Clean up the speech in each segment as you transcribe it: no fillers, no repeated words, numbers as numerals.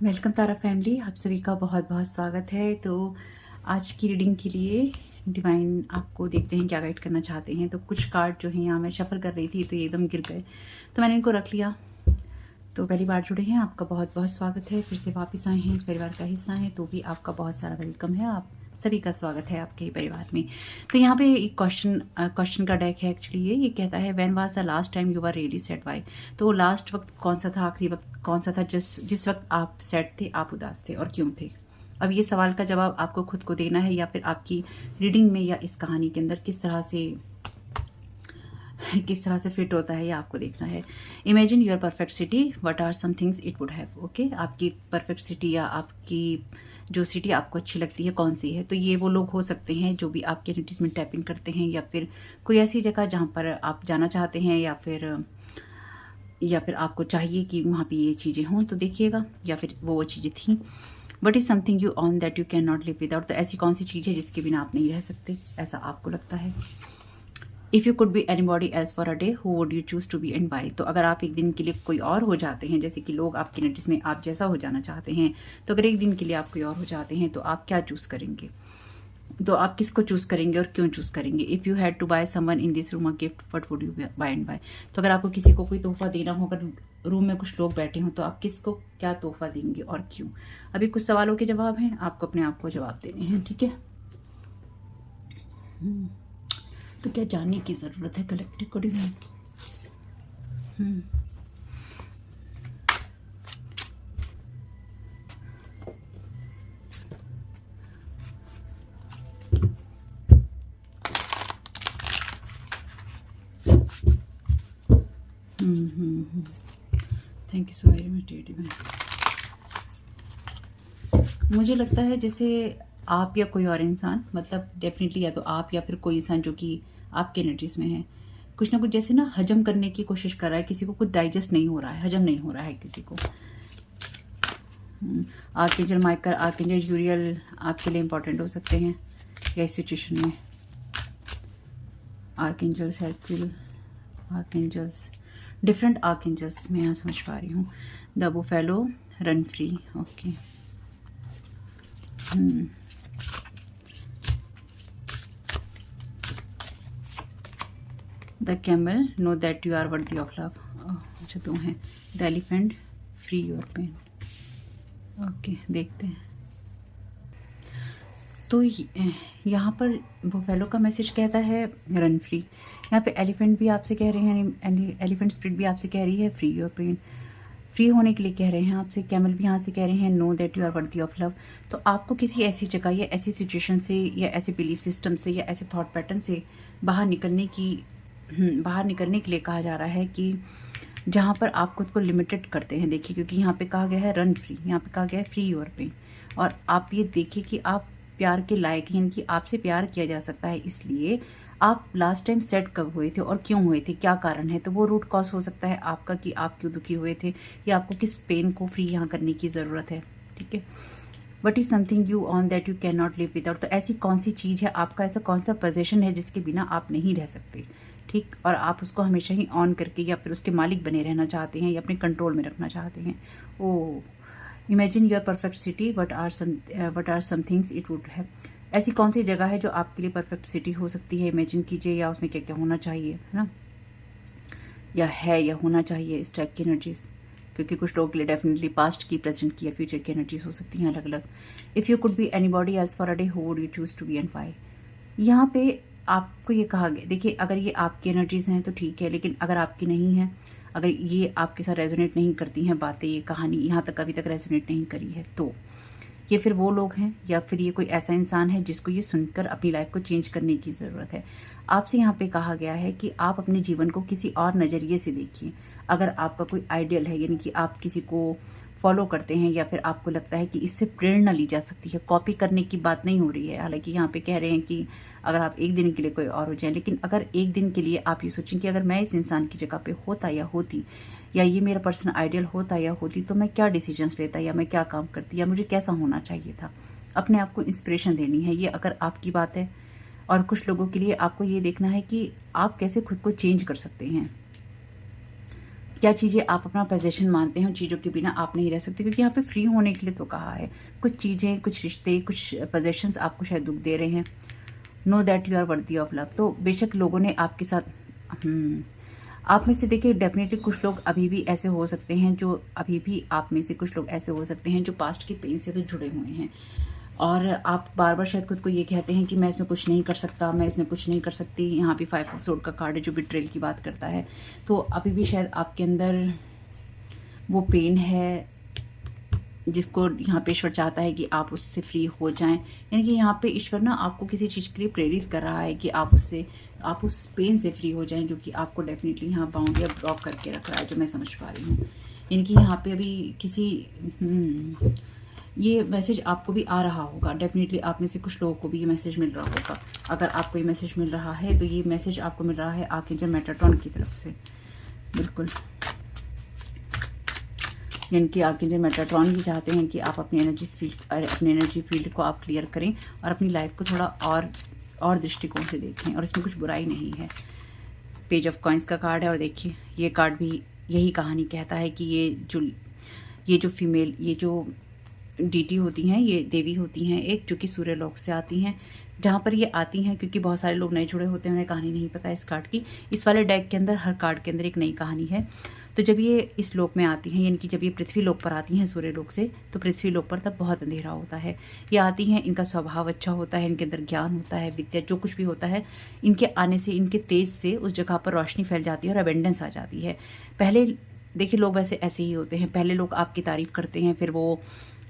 Welcome तारा family, आप सभी का बहुत बहुत स्वागत है। तो आज की रीडिंग के लिए डिवाइन आपको देखते हैं क्या गाइड करना चाहते हैं। तो कुछ कार्ड जो हैं यहाँ मैं शफल कर रही थी तो ये एकदम गिर गए, तो मैंने इनको रख लिया। तो पहली बार जुड़े हैं आपका बहुत बहुत स्वागत है। फिर से वापस आए हैं, इस परिवार का हिस्सा हैं तो भी आपका बहुत सारा वेलकम है। आप सभी का स्वागत है आपके परिवार में। तो यहाँ पे एक क्वेश्चन का डेक है। एक्चुअली ये कहता है when was the last time you were really sad why. तो लास्ट वक्त कौन सा था, आखिरी वक्त कौन सा था जिस वक्त आप सैड थे, आप उदास थे और क्यों थे। अब ये सवाल का जवाब आपको खुद को देना है या फिर आपकी रीडिंग में या इस कहानी के अंदर किस तरह से फिट होता है, या आपको देखना है। Imagine your perfect city, what are some things it would have. Okay, आपकी परफेक्ट सिटी या आपकी जो सिटी आपको अच्छी लगती है कौन सी है। तो ये वो लोग हो सकते हैं जो भी आपके एनर्जीज में टैप इन करते हैं, या फिर कोई ऐसी जगह जहाँ पर आप जाना चाहते हैं, या फिर आपको चाहिए कि वहाँ पे ये चीज़ें हों, तो देखिएगा। या फिर वो चीज़ें थी। What is something you on that you can not live without. तो ऐसी कौन सी चीज़ है जिसके बिना आप नहीं रह सकते, ऐसा आपको लगता है। If you could be anybody else for a day, who would you choose to be and why. तो अगर आप एक दिन के लिए कोई और हो जाते हैं, जैसे कि लोग आपकी एनर्जीज में आप जैसा हो जाना चाहते हैं, तो अगर एक दिन के लिए आप कोई और हो जाते हैं तो आप क्या चूज़ करेंगे। तो आप किसको चूज़ करेंगे और क्यों चूज़ करेंगे। If you had to buy someone in this room a gift, what would you buy and why. तो अगर आपको किसी को कोई तोहफा देना हो, अगर रूम में कुछ लोग बैठे हों, तो आप किसको क्या तोहफा देंगे और क्यों। अभी कुछ सवालों के जवाब हैं, आपको अपने आप को जवाब देने हैं, ठीक है। तो क्या जानने की ज़रूरत है कलेक्टिव को divine. Thank you so very much divine. मुझे लगता है जैसे आप या कोई और इंसान, मतलब डेफिनेटली या तो आप या फिर कोई इंसान जो कि आपके एनर्जीज में है, कुछ ना कुछ जैसे ना हजम करने की कोशिश कर रहा है। किसी को कुछ डाइजेस्ट नहीं हो रहा है, हजम नहीं हो रहा है किसी को। आर्कएंजल माइकल, आर्कएंजल यूरियल आपके लिए इंपॉर्टेंट हो सकते हैं या इस सिचुएशन में। Archangel circle, archangels, different archangels मैं यहाँ समझ पा रही हूँ। The buffalo, run free. Okay, the camel, know that you are worthy of love. अच्छा, दो हैं। The elephant, free your pain. Okay, देखते हैं। तो यहाँ पर बुफेलो का मैसेज कहता है रन फ्री। यहाँ पे एलिफेंट भी आपसे कह रहे हैं, एलिफेंट स्पिरिट भी आपसे कह रही है फ्री योर पेन, फ्री होने के लिए कह रहे हैं आपसे। कैमल भी यहाँ से कह रहे हैं know that you are worthy of love. तो आपको किसी ऐसी जगह या ऐसी सिचुएशन से या ऐसे बिलीफ सिस्टम से या ऐसे थॉट पैटर्न से बाहर निकलने के लिए कहा जा रहा है कि जहाँ पर आप खुद को लिमिटेड करते हैं। देखिए, क्योंकि यहाँ पे कहा गया है रन फ्री, यहाँ पे कहा गया है फ्री योर पेन। और आप ये देखिए कि आप प्यार के लायक हैं, कि आपसे प्यार किया जा सकता है। इसलिए आप लास्ट टाइम सेट कब हुए थे और क्यों हुए थे, क्या कारण है। तो वो रूट कॉज हो सकता है आपका कि आप क्यों दुखी हुए थे, या आपको किस पेन को फ्री यहाँ करने की ज़रूरत है, ठीक है। What is something you on that you can not live without. तो ऐसी कौन सी चीज़ है, आपका ऐसा कौन सा पोजीशन है जिसके बिना आप नहीं रह सकते, ठीक। और आप उसको हमेशा ही ऑन करके या फिर उसके मालिक बने रहना चाहते हैं या अपने कंट्रोल में रखना चाहते हैं। Oh, imagine your perfect city, what are some things it would have. ऐसी कौन सी जगह है जो आपके लिए परफेक्ट सिटी हो सकती है, इमेजिन कीजिए, या उसमें क्या क्या होना चाहिए, है ना, या है या होना चाहिए इस टाइप की एनर्जीज। क्योंकि कुछ लोगों के लिए डेफिनेटली पास्ट की, प्रेजेंट की या फ्यूचर की एनर्जीज हो सकती हैं अलग अलग। If you could be anybody else for a day, who would you choose to be and why. यहाँ पे आपको ये कहा गया, देखिए अगर ये आपकी एनर्जीज हैं तो ठीक है, लेकिन अगर आपकी नहीं है, अगर ये आपके साथ रेजोनेट नहीं करती हैं बातें, ये कहानी यहाँ तक अभी तक रेजोनेट नहीं करी है, तो ये फिर वो लोग हैं या फिर ये कोई ऐसा इंसान है जिसको ये सुनकर अपनी लाइफ को चेंज करने की ज़रूरत है। आपसे यहाँ पे कहा गया है कि आप अपने जीवन को किसी और नज़रिए से देखिए। अगर आपका कोई आइडियल है, यानी कि आप किसी को फॉलो करते हैं या फिर आपको लगता है कि इससे प्रेरणा ली जा सकती है, कॉपी करने की बात नहीं हो रही है। हालांकि यहाँ पे कह रहे हैं कि अगर आप एक दिन के लिए कोई और हो जाए, लेकिन अगर एक दिन के लिए आप ये सोचें कि अगर मैं इस इंसान की जगह पे होता या होती, या ये मेरा पर्सनल आइडियल होता या होती, तो मैं क्या डिसीजंस लेता, या मैं क्या काम करती, या मुझे कैसा होना चाहिए था। अपने आप को इंस्पिरेशन देनी है, ये अगर आपकी बात है। और कुछ लोगों के लिए आपको ये देखना है कि आप कैसे खुद को चेंज कर सकते हैं। क्या चीज़ें आप अपना पोजीशन मानते हैं, उन चीज़ों के बिना आप नहीं रह सकते, क्योंकि यहाँ पे फ्री होने के लिए तो कहा है। कुछ चीज़ें, कुछ रिश्ते, कुछ पोजीशंस आपको शायद दुख दे रहे हैं। Know that you are worthy of love. तो बेशक लोगों ने आपके साथ आप में से देखिए डेफिनेटली कुछ लोग अभी भी ऐसे हो सकते हैं, जो अभी भी आप में से कुछ लोग ऐसे हो सकते हैं जो पास्ट के पेन से तो जुड़े हुए हैं, और आप बार बार शायद खुद को ये कहते हैं कि मैं इसमें कुछ नहीं कर सकता, मैं इसमें कुछ नहीं कर सकती। यहाँ पे 5 ऑफ सोर्ड का कार्ड है जो बिट्रेल की बात करता है। तो अभी भी शायद आपके अंदर वो पेन है जिसको यहाँ पे ईश्वर चाहता है कि आप उससे फ्री हो जाएं। यानी कि यहाँ पे ईश्वर ना आपको किसी चीज़ के लिए प्रेरित कर रहा है कि आप उस पेन से फ्री हो जाएं, जो कि आपको डेफिनेटली यहाँ बाउंड या ब्लॉक करके रख रहा है, जो मैं समझ पा रही हूँ। यानी कि यहाँ पे अभी किसी ये मैसेज आपको भी आ रहा होगा। डेफिनेटली आप में से कुछ लोगों को भी ये मैसेज मिल रहा होगा। अगर आपको ये मैसेज मिल रहा है तो ये मैसेज आपको मिल रहा है आर्कएंजल मेटाट्रॉन की तरफ से। बिल्कुल, यानी कि आर्कएंजल मेटाट्रॉन भी चाहते हैं कि आप अपनी एनर्जी फील्ड को आप क्लियर करें और अपनी लाइफ को थोड़ा और दृष्टिकोण से देखें, और इसमें कुछ बुराई नहीं है। पेज ऑफ कॉइंस का कार्ड है, और देखिए ये कार्ड भी यही कहानी कहता है कि ये जो फीमेल, ये जो डीटी होती हैं, ये देवी होती हैं एक, जो कि सूर्य लोक से आती हैं। जहाँ पर ये आती हैं, क्योंकि बहुत सारे लोग नए जुड़े होते हैं, उन्हें कहानी नहीं पता इस कार्ड की। इस वाले डेक के अंदर हर कार्ड के अंदर एक नई कहानी है। तो जब ये इस लोक में आती हैं, यानी कि जब ये पृथ्वी लोक पर आती हैं सूर्य लोक से, तो पृथ्वी लोक पर तब बहुत अंधेरा होता है। ये आती हैं, इनका स्वभाव अच्छा होता है, इनके अंदर ज्ञान होता है, विद्या, जो कुछ भी होता है, इनके आने से, इनके तेज से उस जगह पर रोशनी फैल जाती है और अबेंडेंस आ जाती है। पहले देखिए लोग वैसे ऐसे ही होते हैं, पहले लोग आपकी तारीफ करते हैं, फिर वो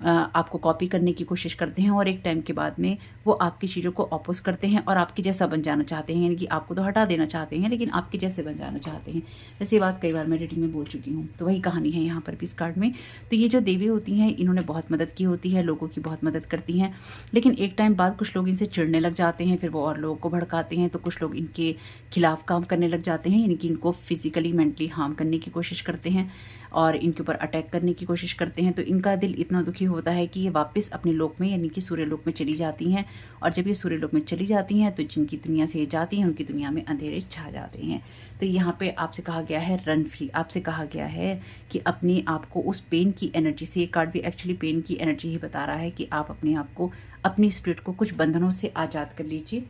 आपको कॉपी करने की कोशिश करते हैं, और एक टाइम के बाद में वो आपकी चीज़ों को ऑपोज करते हैं और आपके जैसा बन जाना चाहते हैं। यानी कि आपको तो हटा देना चाहते हैं, लेकिन आपके जैसे बन जाना चाहते हैं। ऐसी बात कई बार मैं रीडिंग में बोल चुकी हूँ। तो वही कहानी है यहाँ पर भी इस कार्ड में। तो ये जो देवी होती हैं, इन्होंने बहुत मदद की होती है, लोगों की बहुत मदद करती हैं, लेकिन एक टाइम बाद कुछ लोग इनसे चिढ़ने लग जाते हैं, फिर वो और लोगों को भड़काते हैं। तो कुछ लोग इनके खिलाफ काम करने लग जाते हैं, यानी कि इनको फिजिकली मेंटली हार्म करने की कोशिश करते हैं और इनके ऊपर अटैक करने की कोशिश करते हैं। तो इनका दिल इतना दुखी होता है कि ये वापस अपने लोक में, यानी कि सूर्य लोक में चली जाती हैं। और जब ये सूर्य लोक में चली जाती हैं, तो जिनकी दुनिया से ये जाती हैं, उनकी दुनिया में अंधेरे छा जाते हैं। तो यहाँ पे आपसे कहा गया है रन फ्री। आपसे कहा गया है कि अपने आप को उस पेन की एनर्जी से, ये कार्ड भी एक्चुअली पेन की एनर्जी ही बता रहा है कि आप अपने आप को, अपनी स्पिरिट को कुछ बंधनों से आज़ाद कर लीजिए,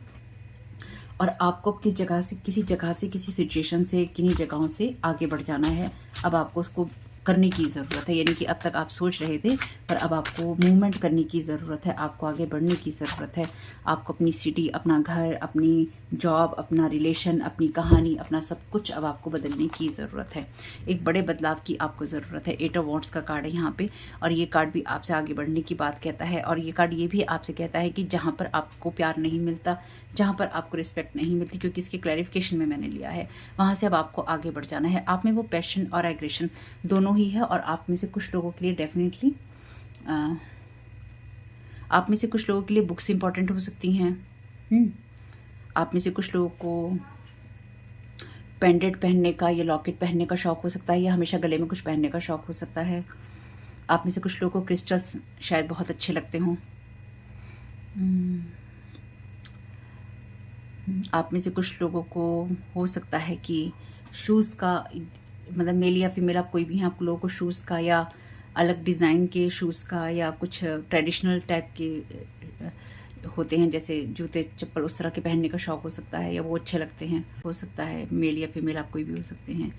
और आपको किसी जगह से किसी सिचुएशन से, किन्हीं जगहों से आगे बढ़ जाना है। अब आपको उसको करने की ज़रूरत है। यानी कि अब तक आप सोच रहे थे, पर अब आपको मूवमेंट करने की ज़रूरत है, आपको आगे बढ़ने की ज़रूरत है। आपको अपनी सिटी, अपना घर, अपनी जॉब, अपना रिलेशन, अपनी कहानी, अपना सब कुछ अब आपको बदलने की ज़रूरत है। एक बड़े बदलाव की आपको ज़रूरत है। 8 ऑफ वॉन्ड्स का कार्ड है यहाँ पे, और ये कार्ड भी आपसे आगे बढ़ने की बात कहता है। और ये कार्ड ये भी आपसे कहता है कि जहाँ पर आपको प्यार नहीं मिलता, जहाँ पर आपको रिस्पेक्ट नहीं मिलती, क्योंकि इसके क्लैरिफिकेशन में मैंने लिया है, वहाँ से अब आपको आगे बढ़ जाना है। आप में वो पैशन और एग्रेशन दोनों ही है। और आप में से कुछ लोगों के लिए डेफिनेटली आप में से कुछ लोगों के लिए बुक्स इंपॉर्टेंट हो सकती हैं। आप में से कुछ लोगों को पेंडेंट पहनने का या लॉकेट पहनने का शौक हो सकता है, या हमेशा गले में कुछ पहनने का शौक हो सकता है। आप में से कुछ लोगों को क्रिस्टल्स शायद बहुत अच्छे लगते हों। आप में से कुछ लोगों को हो सकता है कि शूज़ का, मतलब मेल या फीमेल आप कोई भी हैं, आप लोगों को शूज़ का या अलग डिज़ाइन के शूज़ का या कुछ ट्रेडिशनल टाइप के होते हैं, जैसे जूते चप्पल उस तरह के पहनने का शौक़ हो सकता है, या वो अच्छे लगते हैं। हो सकता है मेल या फीमेल आप कोई भी हो सकते हैं।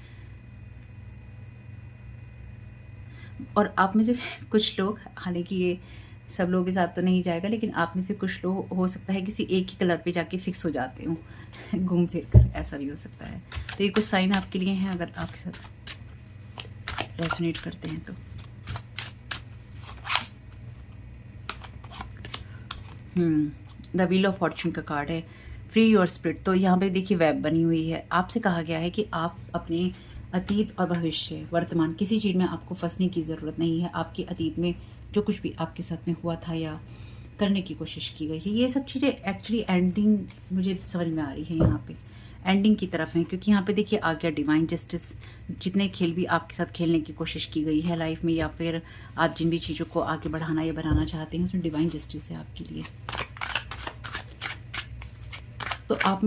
और आप में से कुछ लोग, हालांकि ये सब लोगों के साथ तो नहीं जाएगा, लेकिन आप में से कुछ लोग हो सकता है किसी एक ही कलर पे जाके फिक्स हो जाते हो घूम फिर कर, ऐसा भी हो सकता है। तो ये कुछ साइन आपके लिए हैं, अगर आपके साथ रेजोनेट करते हैं तो। द व्हील ऑफ फॉर्च्यून का कार्ड है, फ्री योर स्पिरिट। तो यहाँ पे देखिए वेब बनी हुई है। आपसे कहा गया है कि आप अपने अतीत और भविष्य, वर्तमान, किसी चीज़ में आपको फंसने की ज़रूरत नहीं है। आपके अतीत में जो कुछ भी आपके साथ में हुआ था या करने की कोशिश की गई है, ये सब चीज़ें एक्चुअली एंडिंग मुझे समझ में आ रही है, यहाँ पे एंडिंग की तरफ है। क्योंकि यहाँ पे देखिए आ गया डिवाइन जस्टिस। जितने खेल भी आपके साथ खेलने की कोशिश की गई है लाइफ में, या फिर आप जिन भी चीज़ों को आगे बढ़ाना या बनाना चाहते हैं, उसमें डिवाइन जस्टिस है आपके लिए। तो आप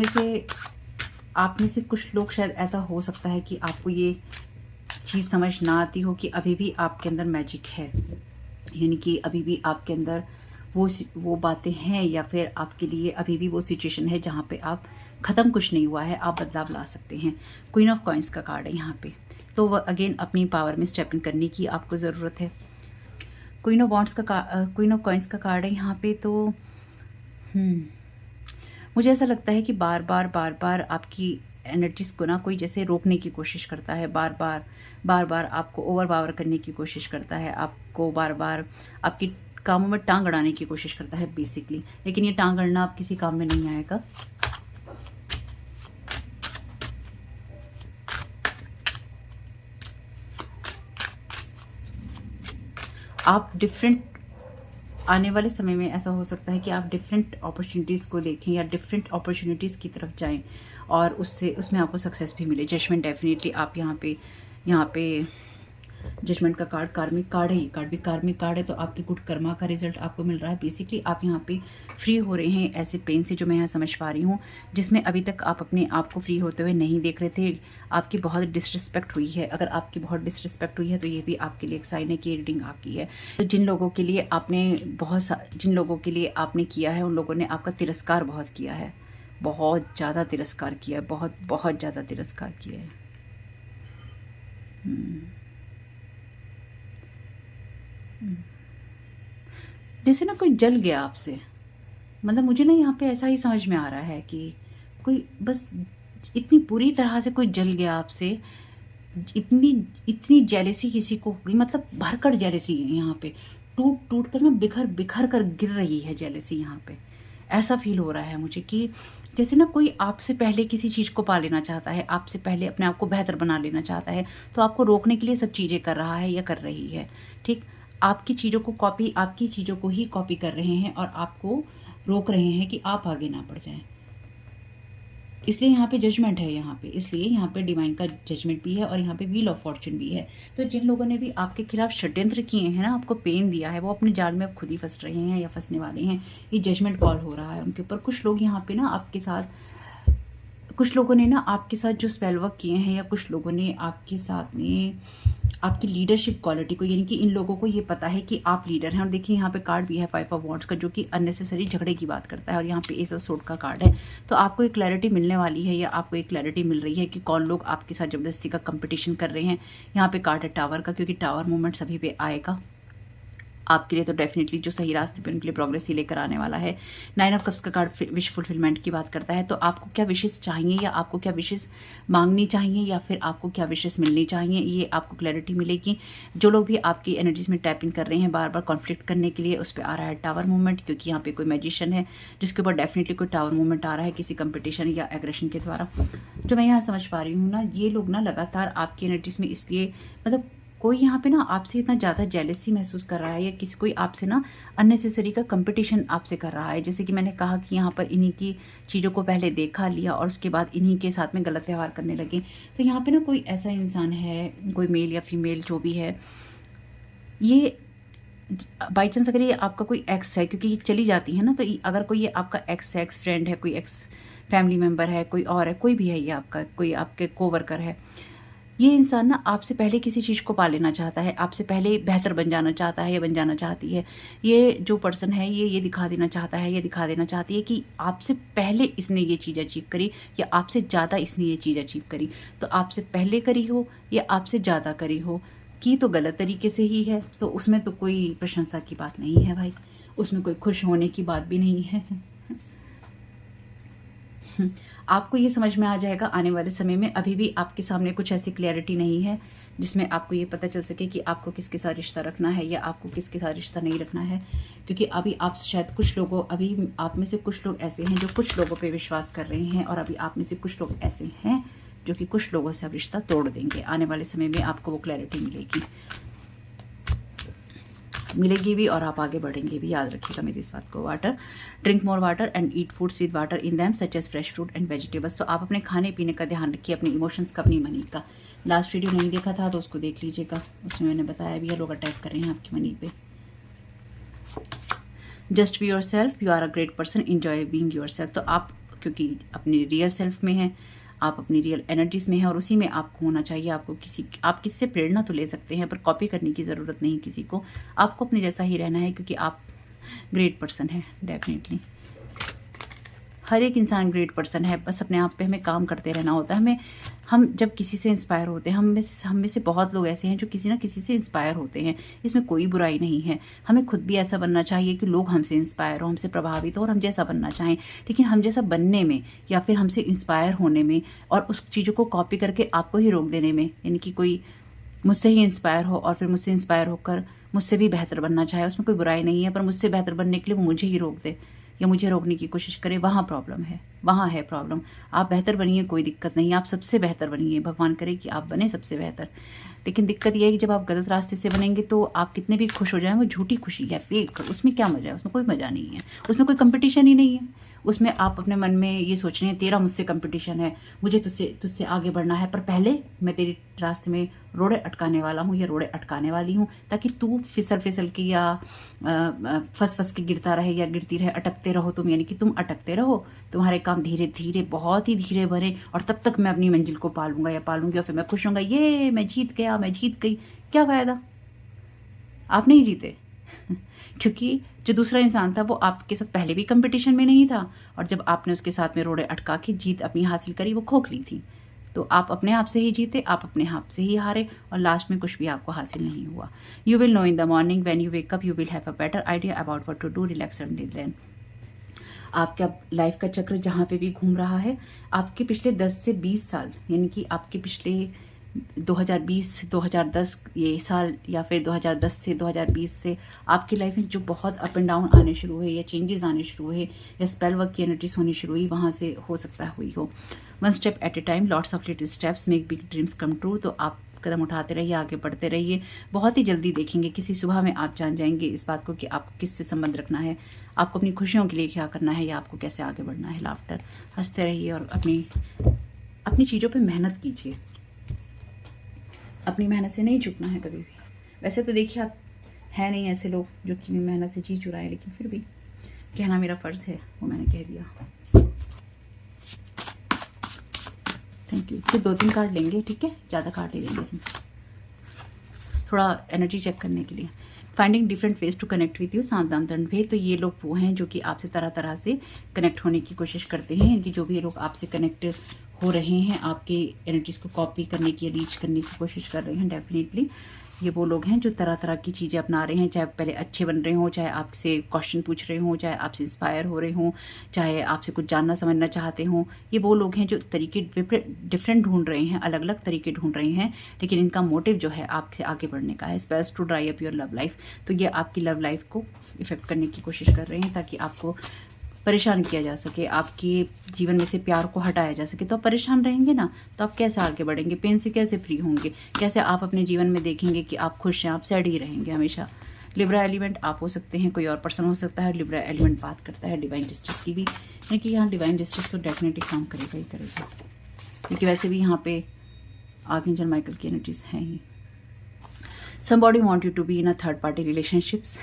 में से कुछ लोग, शायद ऐसा हो सकता है कि आपको ये चीज़ समझ ना आती हो कि अभी भी आपके अंदर मैजिक है, यानी कि अभी भी आपके अंदर वो बातें हैं, या फिर आपके लिए अभी भी वो सिचुएशन है जहाँ पे आप ख़त्म कुछ नहीं हुआ है, आप बदलाव ला सकते हैं। क्वीन ऑफ कॉइंस का कार्ड है यहाँ पे, तो वह अगेन अपनी पावर में स्टेप इन करने की आपको ज़रूरत है। क्वीन ऑफ वॉन्ड्स का क्वीन ऑफ कॉइंस का कार्ड है यहाँ पे, तो मुझे ऐसा लगता है कि बार बार आपकी एनर्जीज को ना कोई जैसे रोकने की कोशिश करता है, बार बार आपको ओवर पावर करने की कोशिश करता है, आपको बार बार आपकी कामों में टांग अड़ाने की कोशिश करता है बेसिकली। लेकिन ये टांग अड़ना आप किसी काम में नहीं आएगा। आप डिफरेंट आने वाले समय में ऐसा हो सकता है कि आप डिफरेंट अपॉर्चुनिटीज़ को देखें या डिफरेंट अपॉर्चुनिटीज़ की तरफ जाएं और उसमें आपको सक्सेस भी मिले। जजमेंट डेफिनेटली आप यहाँ पे जजमेंट का कार्ड कार्मिक कार्ड है, ये कार्ड भी कार्मिक कार्ड है, तो आपके गुड कर्मा का रिजल्ट आपको मिल रहा है। बेसिकली आप यहाँ पे फ्री हो रहे हैं ऐसे पेन से, जो मैं यहाँ समझ पा रही हूँ, जिसमें अभी तक आप अपने आप को फ्री होते हुए नहीं देख रहे थे। आपकी बहुत डिसरिस्पेक्ट हुई है। अगर आपकी बहुत डिसरिस्पेक्ट हुई है तो ये भी आपके लिए एक साइन है कि रीडिंग आपकी है। तो जिन लोगों के लिए आपने किया है, उन लोगों ने आपका तिरस्कार बहुत किया है, बहुत ज़्यादा तिरस्कार किया है, बहुत ज़्यादा तिरस्कार किया है। जैसे ना कोई जल गया आपसे, मतलब मुझे ना यहाँ पे ऐसा ही समझ में आ रहा है कि कोई बस इतनी बुरी तरह से कोई जल गया आपसे, इतनी जेलेसी किसी को होगी, मतलब भरकर जेलेसी है यहाँ पे, टूट कर ना बिखर कर गिर रही है जेलेसी यहाँ पे। ऐसा फील हो रहा है मुझे कि जैसे ना कोई आपसे पहले किसी चीज़ को पा लेना चाहता है, आपसे पहले अपने आप को बेहतर बना लेना चाहता है, तो आपको रोकने के लिए सब चीज़ें कर रहा है या कर रही है। ठीक, आपकी चीज़ों को ही कॉपी कर रहे हैं और आपको रोक रहे हैं कि आप आगे ना बढ़ जाएं। इसलिए यहाँ पे जजमेंट है, इसलिए यहाँ पे डिवाइन का जजमेंट भी है और यहाँ पे व्हील ऑफ फॉर्चून भी है। तो जिन लोगों ने भी आपके खिलाफ षड्यंत्र किए हैं ना, आपको पेन दिया है, वो अपने जाल में अब खुद ही फंस रहे हैं या फंसने वाले हैं। ये जजमेंट कॉल हो रहा है उनके ऊपर। कुछ लोग यहाँ पे ना कुछ लोगों ने ना आपके साथ जो स्पेल वर्क किए हैं, या कुछ लोगों ने आपके साथ में आपकी लीडरशिप क्वालिटी को, यानी कि इन लोगों को ये पता है कि आप लीडर हैं। और देखिए यहाँ पे कार्ड भी है 5 ऑफ वॉन्ड्स का, जो कि अननेसेसरी झगड़े की बात करता है, और यहाँ पे एस ऑफ सोर्ड का कार्ड है। तो आपको एक क्लैरिटी मिलने वाली है, या आपको एक क्लैरिटी मिल रही है कि कौन लोग आपके साथ जबरदस्ती का कंपटीशन कर रहे हैं। यहाँ पे कार्ड है टावर का, क्योंकि टावर मूवमेंट सभी पे आएगा आपके लिए, तो डेफिनेटली जो सही रास्ते पे उनके लिए प्रोग्रेस ही लेकर आने वाला है। 9 ऑफ कप्स का कार्ड विश फुलफिलमेंट की बात करता है। तो आपको क्या विशेष चाहिए, या आपको क्या विशेष मांगनी चाहिए, या फिर आपको क्या विशेष मिलनी चाहिए, ये आपको क्लैरिटी मिलेगी। जो लोग भी आपकी एनर्जीज में टैप इन कर रहे हैं बार बार कॉन्फ्लिक्ट करने के लिए, उस पर आ रहा है टावर मूवमेंट, क्योंकि यहाँ पे कोई मैजिशियन है जिसके ऊपर डेफिनेटली कोई टावर मूवमेंट आ रहा है किसी कंपटीशन या एग्रेशन के द्वारा। जो मैं यहाँ समझ पा रही हूँ ना, ये लोग ना लगातार आपकी एनर्जीज में, इसलिए मतलब कोई यहाँ पे ना आपसे इतना ज़्यादा जेलसी महसूस कर रहा है, या कोई आपसे ना अननेसेसरी का कंपटीशन आपसे कर रहा है। जैसे कि मैंने कहा कि यहाँ पर इन्हीं की चीज़ों को पहले देखा लिया और उसके बाद इन्हीं के साथ में गलत व्यवहार करने लगे। तो यहाँ पे ना कोई ऐसा इंसान है, कोई मेल या फीमेल जो भी है, ये बाई चांस अगर ये आपका कोई एक्स है, क्योंकि ये चली जाती है ना, तो अगर कोई ये आपका एक्स फ्रेंड है, कोई एक्स फैमिली मेम्बर है, कोई और है, कोई भी है, ये आपका कोई आपके कोवर्कर है, ये इंसान ना आपसे पहले किसी चीज़ को पा लेना चाहता है, आपसे पहले बेहतर बन जाना चाहता है या बन जाना चाहती है। ये जो पर्सन है, ये दिखा देना चाहता है, ये दिखा देना चाहती है कि आपसे पहले इसने ये चीज़ अचीव करी, या आपसे ज़्यादा इसने ये चीज़ अचीव करी। तो आपसे पहले करी हो या आपसे ज़्यादा करी हो, की तो गलत तरीके से ही है, तो उसमें तो कोई प्रशंसा की बात नहीं है भाई, उसमें कोई खुश होने की बात भी नहीं है। आपको ये समझ में आ जाएगा आने वाले समय में। अभी भी आपके सामने कुछ ऐसी क्लैरिटी नहीं है जिसमें आपको ये पता चल सके कि आपको किसके साथ रिश्ता रखना है या आपको किसके साथ रिश्ता नहीं रखना है। क्योंकि अभी आप शायद अभी आप में से कुछ लोग ऐसे हैं जो कुछ लोगों पे विश्वास कर रहे हैं, और अभी आप में से कुछ लोग ऐसे हैं जो कि कुछ लोगों से आप रिश्ता तोड़ देंगे। आने वाले समय में आपको वो क्लैरिटी मिलेगी भी, और आप आगे बढ़ेंगे भी। याद रखिएगा मेरी इस बात को। Water, drink more water and eat foods with water in them such as fresh fruit and vegetables. तो आप अपने खाने पीने का ध्यान रखिए, अपने इमोशंस का, अपनी मनी का। लास्ट वीडियो नहीं देखा था तो उसको देख लीजिएगा, उसमें मैंने बताया भी है लोग अटैक कर रहे हैं आपकी मनी पे। Just be yourself, you are a great person, enjoy being yourself. तो आप क्योंकि अपने रियल सेल्फ में हैं, आप अपनी रियल एनर्जीज में हैं और उसी में आपको होना चाहिए। आप किससे प्रेरणा तो ले सकते हैं, पर कॉपी करने की ज़रूरत नहीं किसी को। आपको अपने जैसा ही रहना है, क्योंकि आप ग्रेट पर्सन है। डेफिनेटली हर एक इंसान ग्रेट पर्सन है, बस अपने आप पे हमें काम करते रहना होता है। हम जब किसी से इंस्पायर होते हैं, हम में से बहुत लोग ऐसे हैं जो किसी ना किसी से इंस्पायर होते हैं, इसमें कोई बुराई नहीं है। हमें खुद भी ऐसा बनना चाहिए कि लोग हमसे इंस्पायर हो, हमसे प्रभावित हो और हम जैसा बनना चाहें। लेकिन हम जैसा बनने में या फिर हमसे इंस्पायर होने में और उस चीज़ों को कॉपी करके आपको ही रोक देने में, यानी कि कोई मुझसे ही इंस्पायर हो और फिर मुझसे इंस्पायर होकर मुझसे भी बेहतर बनना चाहे, उसमें कोई बुराई नहीं है। पर मुझसे बेहतर बनने के लिए वो मुझे ही रोक दे या मुझे रोकने की कोशिश करे, वहाँ प्रॉब्लम है, वहाँ है प्रॉब्लम। आप बेहतर बनिए, कोई दिक्कत नहीं, आप सबसे बेहतर बनिए, भगवान करे कि आप बने सबसे बेहतर। लेकिन दिक्कत यह है कि जब आप गलत रास्ते से बनेंगे तो आप कितने भी खुश हो जाएं, वो झूठी खुशी है, फेक, उसमें क्या मजा है? उसमें कोई मजा नहीं है, उसमें कोई कंपटीशन ही नहीं है। उसमें आप अपने मन में ये सोच रहे हैं तेरा मुझसे कंपटीशन है, मुझे तुझसे आगे बढ़ना है, पर पहले मैं तेरे रास्ते में रोड़े अटकाने वाला हूँ या रोड़े अटकाने वाली हूँ, ताकि तू फिसल के या फंस के गिरता रहे या गिरती रहे, अटकते रहो तुम, यानी कि तुम अटकते रहो, तुम्हारे काम धीरे धीरे, बहुत ही धीरे बने, और तब तक मैं अपनी मंजिल को पालूंगा या पालूंगी और फिर मैं खुश होऊंगा, ये मैं जीत गया, मैं जीत गई। क्या फायदा? आप नहीं जीते क्योंकि जो दूसरा इंसान था वो आपके साथ पहले भी कंपटीशन में नहीं था, और जब आपने उसके साथ में रोड़े अटका के जीत अपनी हासिल करी, वो खोखली थी। तो आप अपने आप से ही जीते, आप अपने आप से ही हारे, और लास्ट में कुछ भी आपको हासिल नहीं हुआ। You will know in the morning when you wake up, you will have a better idea about what to do, relax and then. आपका लाइफ का चक्र जहाँ पे भी घूम रहा है, आपके पिछले 10 से 20 साल, यानी कि आपके पिछले 2020 2010 ये साल, या फिर 2010 से 2020 से आपकी लाइफ में जो बहुत अप एंड डाउन आने शुरू हुए या चेंजेस आने शुरू हुए या स्पेल वर्क की एनर्जीज होनी शुरू हुई, वहाँ से हो सकता है हुई हो। One step at A time, lots of little steps make big dreams come true. तो आप कदम उठाते रहिए, आगे बढ़ते रहिए, बहुत ही जल्दी देखेंगे, किसी सुबह में आप जान जाएंगे इस बात को कि आपको किससे संबंध रखना है, आपको अपनी खुशियों के लिए क्या करना है, या आपको कैसे आगे बढ़ना है। लाफ्टर, हंसते रहिए और अपनी चीज़ों पर मेहनत कीजिए। अपनी मेहनत से नहीं झुकना है कभी भी। वैसे तो देखिए, आप है नहीं ऐसे लोग जो कि मेहनत से जी चुराए, लेकिन फिर भी कहना मेरा फ़र्ज़ है, वो मैंने कह दिया। Thank you. फिर 2-3 कार्ड लेंगे, ठीक है, ज़्यादा कार्ड ले लेंगे इसमें से, थोड़ा एनर्जी चेक करने के लिए। Finding different ways to connect with you, सांत दाम दंड भेद। तो ये लोग वो हैं जो कि आपसे तरह तरह से कनेक्ट होने की कोशिश करते हैं। इनकी जो भी लोग आपसे कनेक्ट हो रहे हैं, आपकी एनर्जीज़ को कॉपी करने की, रीच करने की कोशिश कर रहे हैं, डेफिनेटली ये वो लोग हैं जो तरह तरह की चीज़ें अपना रहे हैं, चाहे पहले अच्छे बन रहे हों, चाहे आपसे क्वेश्चन पूछ रहे हों, चाहे आपसे इंस्पायर हो रहे हों, चाहे आपसे कुछ जानना समझना चाहते हों। ये वो लोग हैं जो तरीके डिफरेंट ढूंढ रहे हैं, अलग अलग तरीके ढूंढ रहे हैं, लेकिन इनका मोटिव जो है आपके आगे बढ़ने का है। Spells to dry up your love life. तो ये आपकी लव लाइफ को इफेक्ट करने की कोशिश कर रहे हैं, ताकि आपको परेशान किया जा सके, आपके जीवन में से प्यार को हटाया जा सके। तो आप परेशान रहेंगे ना, तो आप कैसे आगे बढ़ेंगे, पेन से कैसे फ्री होंगे, कैसे आप अपने जीवन में देखेंगे कि आप खुश हैं, आप सैड ही रहेंगे हमेशा। लिब्रा एलिमेंट आप हो सकते हैं, कोई और पर्सन हो सकता है। लिब्रा एलिमेंट बात करता है डिवाइन जस्टिस की भी, यानी कि यहाँ डिवाइन जस्टिस तो डेफिनेटली काम करेगा ही करेगा, क्योंकि वैसे भी यहाँ पे आर्कएंजल माइकल की एनर्जीज हैं ही। Somebody want you to be in a third party relationships.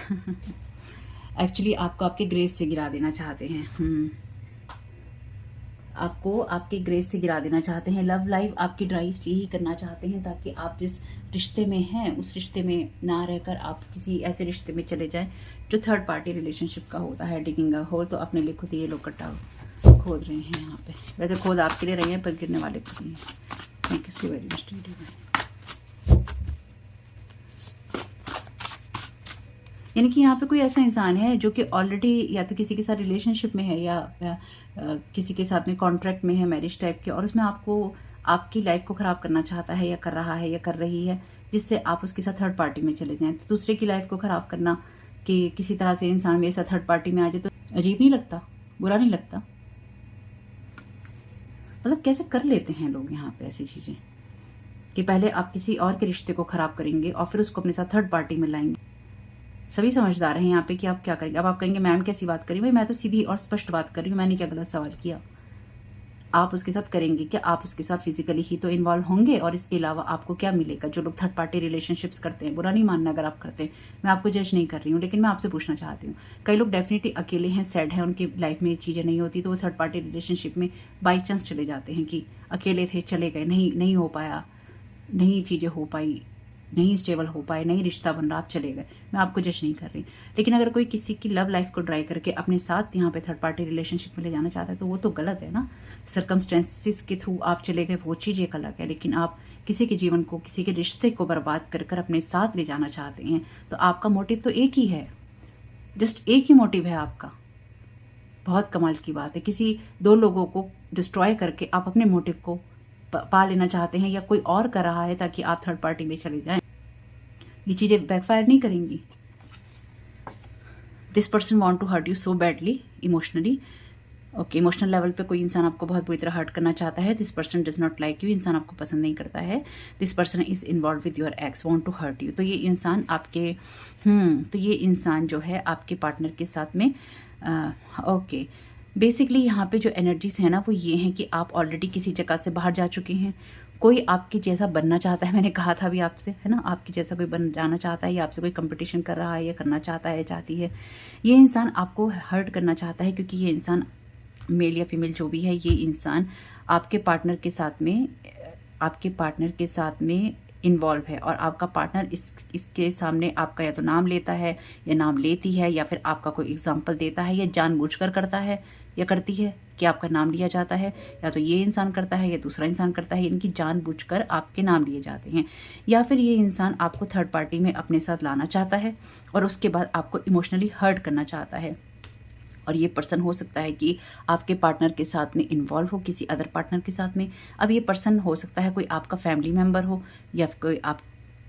Actually आपको आपके ग्रेस से गिरा देना चाहते हैं, आपको आपके ग्रेस से गिरा देना चाहते हैं। लव लाइफ आपकी ड्राई इसलिए ही करना चाहते हैं ताकि आप जिस रिश्ते में हैं उस रिश्ते में ना रहकर आप किसी ऐसे रिश्ते में चले जाएं जो थर्ड पार्टी रिलेशनशिप का होता है। डिगिंग अ होल, तो अपने लिए खुद ये लोग कट्टा खोद रहे हैं यहाँ पे। वैसे खोद आपके लिए रही हैं, पर गिरने वाले खुद नहीं है। Thank you so very much. यानी कि यहाँ पे कोई ऐसा इंसान है जो कि ऑलरेडी या तो किसी के साथ रिलेशनशिप में है या किसी के साथ में कॉन्ट्रैक्ट में है, मैरिज टाइप के, और उसमें आपको आपकी लाइफ को ख़राब करना चाहता है या कर रहा है या कर रही है, जिससे आप उसके साथ थर्ड पार्टी में चले जाएं। तो दूसरे की लाइफ को ख़राब करना, कि किसी तरह से इंसान मेरे साथ थर्ड पार्टी में आ जाए, तो अजीब नहीं लगता, बुरा नहीं लगता? मतलब कैसे कर लेते हैं लोग यहाँ पे ऐसी चीज़ें, कि पहले आप किसी और के रिश्ते को ख़राब करेंगे और फिर उसको अपने साथ थर्ड पार्टी में लाएंगे। सभी समझदार हैं यहाँ पे कि आप क्या करेंगे। अब आप कहेंगे मैम कैसी बात करी, भाई मैं तो सीधी और स्पष्ट बात कर रही हूँ, मैंने क्या गलत सवाल किया? आप उसके साथ करेंगे क्या, आप उसके साथ फिजिकली ही तो इन्वॉल्व होंगे, और इसके अलावा आपको क्या मिलेगा। जो लोग थर्ड पार्टी रिलेशनशिप्स करते हैं, बुरा नहीं मानना अगर आप करते हैं, मैं आपको जज नहीं कर रही हूँ, लेकिन मैं आपसे पूछना चाहती हूँ, कई लोग डेफिनेटली अकेले हैं, सैड हैं, उनकी लाइफ में ये चीज़ें नहीं होती, तो वो थर्ड पार्टी रिलेशनशिप में बाई चांस चले जाते हैं कि अकेले थे, चले गए, नहीं हो पाया, नहीं चीज़ें हो पाई, नहीं स्टेबल हो पाए, नहीं रिश्ता बन रहा, आप चले गए। मैं आपको जज नहीं कर रही, लेकिन अगर कोई किसी की लव लाइफ को ड्राई करके अपने साथ यहाँ पे थर्ड पार्टी रिलेशनशिप में ले जाना चाहता है, तो वो तो गलत है ना। सर्कमस्टेंसेस के थ्रू आप चले गए, वो चीज़ एक अलग है, लेकिन आप किसी के जीवन को, किसी के रिश्ते को बर्बाद कर कर अपने साथ ले जाना चाहते हैं, तो आपका मोटिव तो एक ही है, जस्ट एक ही मोटिव है आपका। बहुत कमाल की बात है, किसी दो लोगों को डिस्ट्रॉय करके आप अपने मोटिव को पा लेना चाहते हैं, या कोई और कर रहा है ताकि आप थर्ड पार्टी में चले जाएं। ये चीज़ें बैकफायर नहीं करेंगी। This person want to hurt you so badly emotionally. Okay, emotional level पे कोई इंसान आपको बहुत बुरी तरह हर्ट करना चाहता है। This person does not like you, इंसान आपको पसंद नहीं करता है। This person is involve with your ex, want to hurt you. तो ये इंसान आपके तो ये इंसान जो है आपके पार्टनर के साथ में ओके बेसिकली यहाँ पे जो एनर्जीज है ना, वो ये हैं कि आप ऑलरेडी किसी जगह से बाहर जा चुके हैं। कोई आपके जैसा बनना चाहता है, मैंने कहा था भी आपसे, है ना, आपके जैसा कोई बन जाना चाहता है, या आपसे कोई कंपटीशन कर रहा है, या करना चाहता है, चाहती है। ये इंसान आपको हर्ट करना चाहता है, क्योंकि ये इंसान मेल या फीमेल जो भी है, ये इंसान आपके पार्टनर के साथ में इन्वॉल्व है, और आपका पार्टनर इसके सामने आपका या तो नाम लेता है या नाम लेती है, या फिर आपका कोई एग्जाम्पल देता है, या जानबूझकर करता है या करती है कि आपका नाम लिया जाता है। या तो ये इंसान करता है या दूसरा इंसान करता है, इनकी जानबूझकर आपके नाम लिए जाते हैं। या फिर ये इंसान आपको थर्ड पार्टी में अपने साथ लाना चाहता है, और उसके बाद आपको इमोशनली हर्ट करना चाहता है। और ये पर्सन हो सकता है कि आपके पार्टनर के साथ में इन्वॉल्व हो, किसी अदर पार्टनर के साथ में। अब ये पर्सन हो सकता है कोई आपका फैमिली मेम्बर हो, या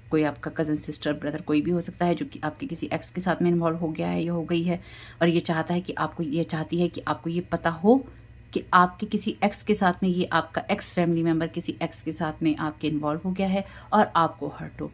कोई आपका कज़न, सिस्टर, ब्रदर, कोई भी हो सकता है, जो कि आपके किसी एक्स के साथ में इन्वॉल्व हो गया है या हो गई है, और ये चाहती है कि आपको ये पता हो कि आपके किसी एक्स के साथ में, ये आपका एक्स फैमिली मेम्बर किसी एक्स के साथ में आपके इन्वॉल्व हो गया है, और आपको हर्ट हो।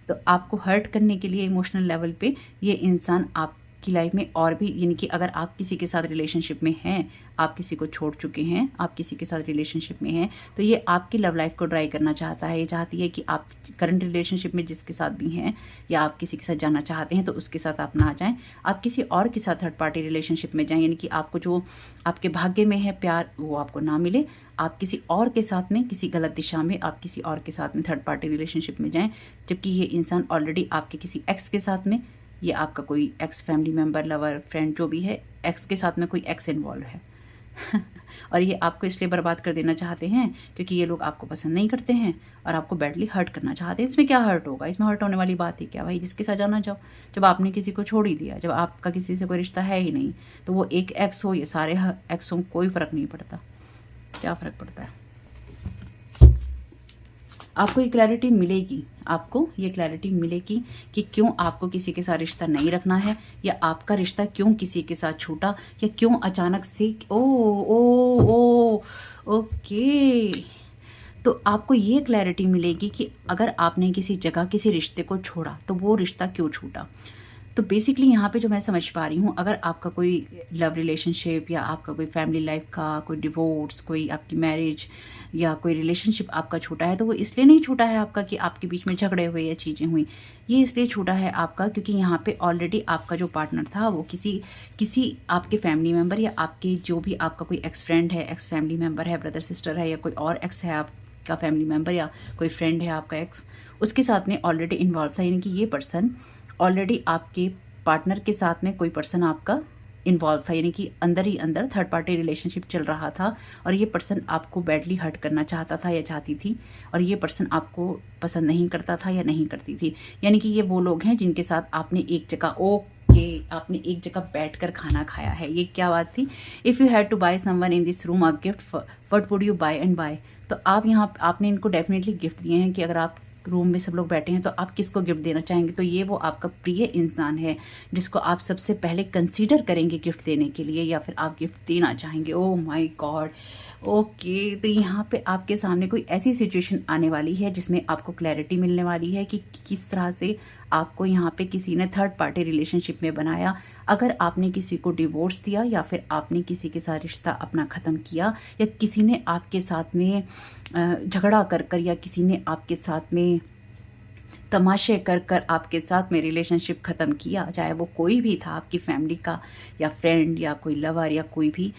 तो आपको हर्ट करने के लिए इमोशनल लेवल पे ये इंसान आपकी लाइफ में और भी, यानी कि अगर आप किसी के साथ रिलेशनशिप में हैं, आप किसी को छोड़ चुके हैं, आप किसी के साथ रिलेशनशिप में हैं, तो ये आपकी लव लाइफ को ड्राई करना चाहता है। ये चाहती है कि आप करंट रिलेशनशिप में जिसके साथ भी हैं, या आप किसी के साथ जाना चाहते हैं, तो उसके साथ आप ना जाएं, आप किसी और के साथ थर्ड पार्टी रिलेशनशिप में जाएं, यानी कि आपको जो आपके भाग्य में है प्यार, वो आपको ना मिले। आप किसी और के साथ में, किसी गलत दिशा में, आप किसी और के साथ में थर्ड पार्टी रिलेशनशिप में जाएं, जबकि ये इंसान ऑलरेडी आपके किसी एक्स के साथ में, ये आपका कोई x family member, lover, friend जो भी है, एक्स के साथ में कोई एक्स इन्वॉल्व है। और ये आपको इसलिए बर्बाद कर देना चाहते हैं क्योंकि ये लोग आपको पसंद नहीं करते हैं और आपको बैडली हर्ट करना चाहते हैं। इसमें क्या हर्ट होगा, इसमें हर्ट होने वाली बात ही क्या भाई, जिसके साथ जाना चाहो। जब आपने किसी को छोड़ ही दिया, जब आपका किसी से कोई रिश्ता है ही नहीं, तो वो एक एक्स हो या सारे एक्स हो, कोई फ़र्क नहीं पड़ता। क्या फ़र्क पड़ता है। आपको ये क्लैरिटी मिलेगी, आपको ये क्लैरिटी मिलेगी कि क्यों आपको किसी के साथ रिश्ता नहीं रखना है, या आपका रिश्ता क्यों किसी के साथ छूटा, या क्यों अचानक से ओके। तो आपको ये क्लैरिटी मिलेगी कि अगर आपने किसी जगह किसी रिश्ते को छोड़ा तो वो रिश्ता क्यों छूटा। तो बेसिकली यहाँ पे जो मैं समझ पा रही हूँ, अगर आपका कोई लव रिलेशनशिप या आपका कोई फैमिली लाइफ का कोई डिवोर्स, कोई आपकी मैरिज या कोई रिलेशनशिप आपका छूटा है, तो वो इसलिए नहीं छूटा है आपका कि आपके बीच में झगड़े हुए या चीज़ें हुई। ये इसलिए छूटा है आपका क्योंकि यहाँ पे ऑलरेडी आपका जो पार्टनर था वो किसी आपके फैमिली मेम्बर या आपके जो भी आपका कोई एक्स फ्रेंड है, एक्स फैमिली मेम्बर है, ब्रदर सिस्टर है, या कोई और एक्स है आपका फैमिली मेम्बर, या कोई फ्रेंड है आपका एक्स, उसके साथ में ऑलरेडी इन्वॉल्व था। यानी कि ये पर्सन ऑलरेडी आपके पार्टनर के साथ में कोई पर्सन आपका इन्वॉल्व था, यानी कि अंदर ही अंदर थर्ड पार्टी रिलेशनशिप चल रहा था, और ये पर्सन आपको बैडली हर्ट करना चाहता था या चाहती थी, और ये पर्सन आपको पसंद नहीं करता था या नहीं करती थी। यानी कि ये वो लोग हैं जिनके साथ आपने एक जगह बैठकर खाना खाया है। ये क्या बात थी, if you had to buy someone in this room a gift what would you buy and why. तो आपने इनको डेफिनेटली गिफ्ट दिए हैं कि अगर आप रूम में सब लोग बैठे हैं तो आप किसको गिफ्ट देना चाहेंगे। तो ये वो आपका प्रिय इंसान है जिसको आप सबसे पहले कंसीडर करेंगे गिफ्ट देने के लिए, या फिर आप गिफ्ट देना चाहेंगे। ओह माय गॉड, ओके, तो यहाँ पे आपके सामने कोई ऐसी सिचुएशन आने वाली है जिसमें आपको क्लैरिटी मिलने वाली है कि किस तरह से आपको यहाँ पे किसी ने थर्ड पार्टी रिलेशनशिप में बनाया। अगर आपने किसी को डिवोर्स दिया या फिर आपने किसी के साथ रिश्ता अपना ख़त्म किया, या किसी ने आपके साथ में झगड़ा कर या किसी ने आपके साथ में तमाशे कर आपके साथ में रिलेशनशिप ख़त्म किया, चाहे वो कोई भी था, आपकी फैमिली का या फ्रेंड या कोई लवर या कोई भी,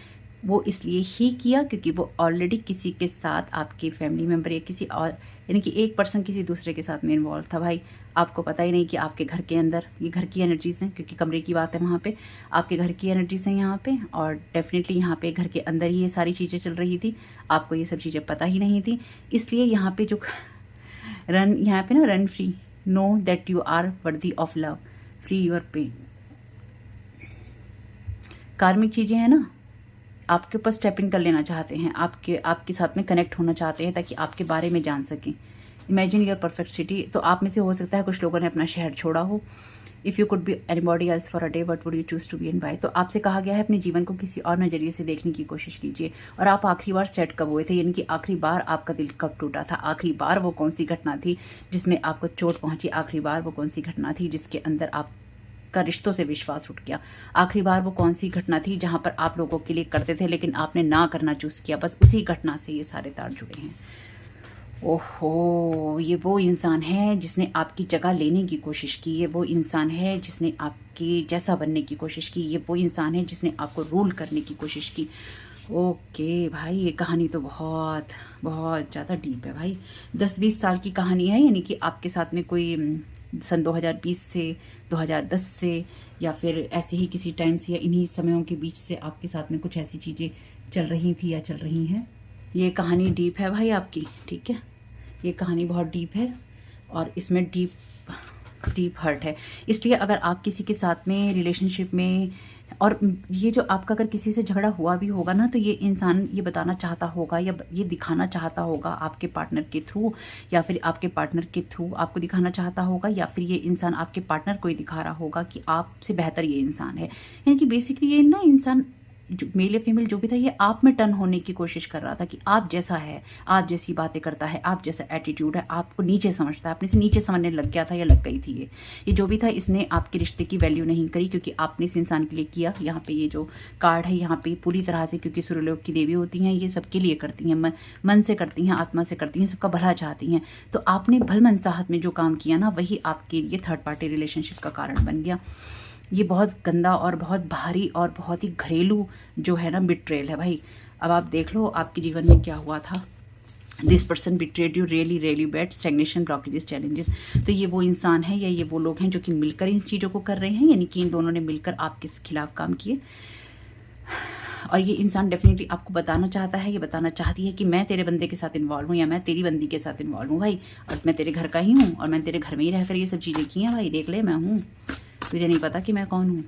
वो इसलिए ही किया क्योंकि वो ऑलरेडी किसी के साथ, आपके फैमिली मेम्बर या किसी और, यानी कि एक पर्सन किसी दूसरे के साथ में इन्वॉल्व था। भाई आपको पता ही नहीं कि आपके घर के अंदर, ये घर की एनर्जीज हैं क्योंकि कमरे की बात है वहाँ पे, आपके घर की एनर्जीज हैं यहाँ पे, और डेफिनेटली यहाँ पे घर के अंदर ही ये सारी चीज़ें चल रही थी, आपको ये सब चीज़ें पता ही नहीं थी। इसलिए यहाँ पे जो यहाँ पे ना run free, know that you are worthy of love, free your pain. Karmic चीज़ें हैं ना, आपके ऊपर स्टेप इन कर लेना चाहते हैं, आपके साथ में कनेक्ट होना चाहते हैं ताकि आपके बारे में जान सकें। Imagine your perfect city. तो आप में से हो सकता है कुछ लोगों ने अपना शहर छोड़ा हो। If you could be anybody else for a day, what would you choose to be and why. तो आपसे कहा गया है अपने जीवन को किसी और नज़रिए से देखने की कोशिश कीजिए। और आप आखिरी बार सेट कब हुए थे, यानी कि आखिरी बार आपका दिल कब टूटा था, आखिरी बार वो कौन सी घटना थी जिसमें आपको चोट पहुंची, आखिरी बार वो कौन सी घटना थी जिसके अंदर आप का रिश्तों से विश्वास उठ गया, आखिरी बार वो कौन सी घटना थी जहां पर आप लोगों के लिए करते थे लेकिन आपने ना करना चूज किया। बस उसी घटना से ये सारे तार जुड़े हैं। ओहो, ये वो इंसान है जिसने आपकी जगह लेने की कोशिश की, ये वो इंसान है जिसने आपके जैसा बनने की कोशिश की, ये वो इंसान है जिसने आपको रूल करने की कोशिश की। ओके भाई, ये कहानी तो बहुत बहुत ज़्यादा डीप है भाई। 10-20 साल की कहानी है, यानी कि आपके साथ में कोई सन 2020 से 2010 से या फिर ऐसे ही किसी टाइम से या इन्हीं समयों के बीच से आपके साथ में कुछ ऐसी चीज़ें चल रही थी या चल रही हैं। ये कहानी डीप है भाई आपकी, ठीक है, ये कहानी बहुत डीप है और इसमें डीप हर्ट है। इसलिए अगर आप किसी के साथ में रिलेशनशिप में, और ये जो आपका अगर किसी से झगड़ा हुआ भी होगा ना, तो ये इंसान ये बताना चाहता होगा या ये दिखाना चाहता होगा आपके पार्टनर के थ्रू, या फिर आपके पार्टनर के थ्रू आपको दिखाना चाहता होगा, या फिर ये इंसान आपके पार्टनर को ही दिखा रहा होगा कि आपसे बेहतर ये इंसान है। यानी कि बेसिकली ये ना इंसान, जो मेल या फीमेल जो भी था, ये आप में टर्न होने की कोशिश कर रहा था कि आप जैसा है, आप जैसी बातें करता है, आप जैसा एटीट्यूड है, आपको नीचे समझता है, अपने से नीचे समझने लग गया था या लग गई थी। ये जो भी था, इसने आपके रिश्ते की वैल्यू नहीं करी क्योंकि आपने इस इंसान के लिए किया। यहाँ पे ये जो कार्ड है यहाँ पे पूरी तरह से, क्योंकि सूर्यलोक की देवी होती हैं, ये सबके लिए करती हैं, मन से करती हैं, आत्मा से करती हैं, सबका भला चाहती हैं। तो आपने भल मनसाहत में जो काम किया ना, वही आपके लिए थर्ड पार्टी रिलेशनशिप का कारण बन गया। ये बहुत गंदा और बहुत भारी और बहुत ही घरेलू जो है ना बिट्रेल है भाई। अब आप देख लो आपके जीवन में क्या हुआ था। This person betrayed you really really bad, stagnation, blockages, challenges. तो ये वो इंसान है या ये वो लोग हैं जो कि मिलकर इन चीज़ों को कर रहे हैं, यानी कि इन दोनों ने मिलकर आपके खिलाफ काम किए। और ये इंसान डेफिनेटली आपको बताना चाहता है, ये बताना चाहती है कि मैं तेरे बंदे के साथ इन्वॉल्व हूँ या मैं तेरी बंदी के साथ इन्वॉल्व हूँ भाई, और मैं तेरे घर का ही हूँ और मैं तेरे घर में ही रहकर ये सब चीज़ें की हैं भाई, देख ले मैं हूँ, तुझे नहीं पता कि मैं कौन हूँ।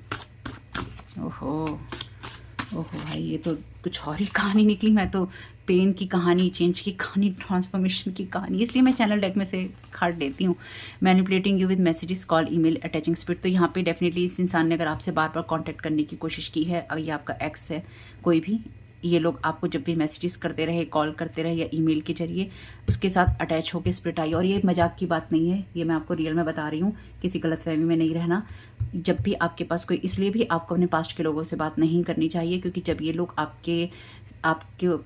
ओहो ओहो भाई, ये तो कुछ और ही कहानी निकली। मैं तो पेन की कहानी, चेंज की कहानी, ट्रांसफॉर्मेशन की कहानी, इसलिए मैं चैनल डेक में से कार्ड देती हूँ। Manipulating you with messages, call, email, attaching spirit. तो यहाँ पे डेफिनेटली इस इंसान ने अगर आपसे बार बार कांटेक्ट करने की कोशिश की है, अगर ये आपका एक्स है कोई भी, ये लोग आपको जब भी मैसेजेस करते रहे, कॉल करते रहे या ईमेल के जरिए, उसके साथ अटैच होकर स्पिरिट आई। और ये मजाक की बात नहीं है, ये मैं आपको रियल में बता रही हूँ, किसी गलतफहमी में नहीं रहना। जब भी आपके पास कोई, इसलिए भी आपको अपने पास्ट के लोगों से बात नहीं करनी चाहिए, क्योंकि जब ये लोग आपके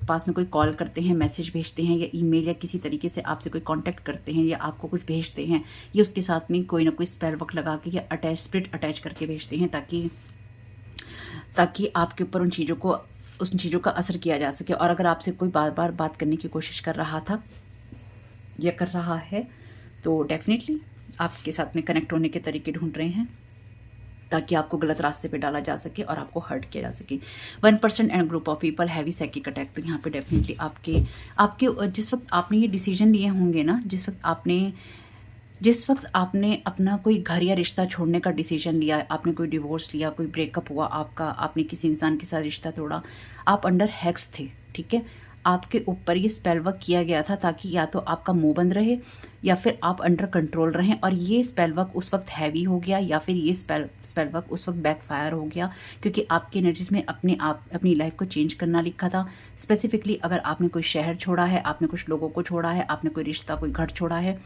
पास में कोई कॉल करते हैं, मैसेज भेजते हैं या ईमेल या किसी तरीके से आपसे कोई कांटेक्ट करते हैं या आपको कुछ भेजते हैं, ये उसके साथ में कोई ना कोई स्पेल वर्क लगा के या स्पिरिट अटैच करके भेजते हैं ताकि आपके ऊपर उन चीज़ों का असर किया जा सके। और अगर आपसे कोई बार बार बात करने की कोशिश कर रहा था या कर रहा है, तो डेफिनेटली आपके साथ में कनेक्ट होने के तरीके ढूंढ रहे हैं ताकि आपको गलत रास्ते पे डाला जा सके और आपको हर्ट किया जा सके। 1% and group of people heavy psychic attack. तो यहाँ पे डेफिनेटली आपके जिस वक्त आपने ये डिसीजन लिए होंगे ना, जिस वक्त आपने अपना कोई घर या रिश्ता छोड़ने का डिसीजन लिया, आपने कोई डिवोर्स लिया, कोई ब्रेकअप हुआ आपका, आपने किसी इंसान के साथ रिश्ता तोड़ा, आप अंडर हेक्स थे, ठीक है। आपके ऊपर ये स्पेल वर्क किया गया था ताकि या तो आपका मुंह बंद रहे या फिर आप अंडर कंट्रोल रहें, और ये स्पेल वर्क उस वक्त हैवी हो गया या फिर ये स्पेल वर्क उस वक्त बैकफायर हो गया क्योंकि आपकी एनर्जीज में अपनी लाइफ को चेंज करना लिखा था। स्पेसिफिकली अगर आपने कोई शहर छोड़ा है, आपने कुछ लोगों को छोड़ा है, आपने कोई रिश्ता कोई घर छोड़ा है,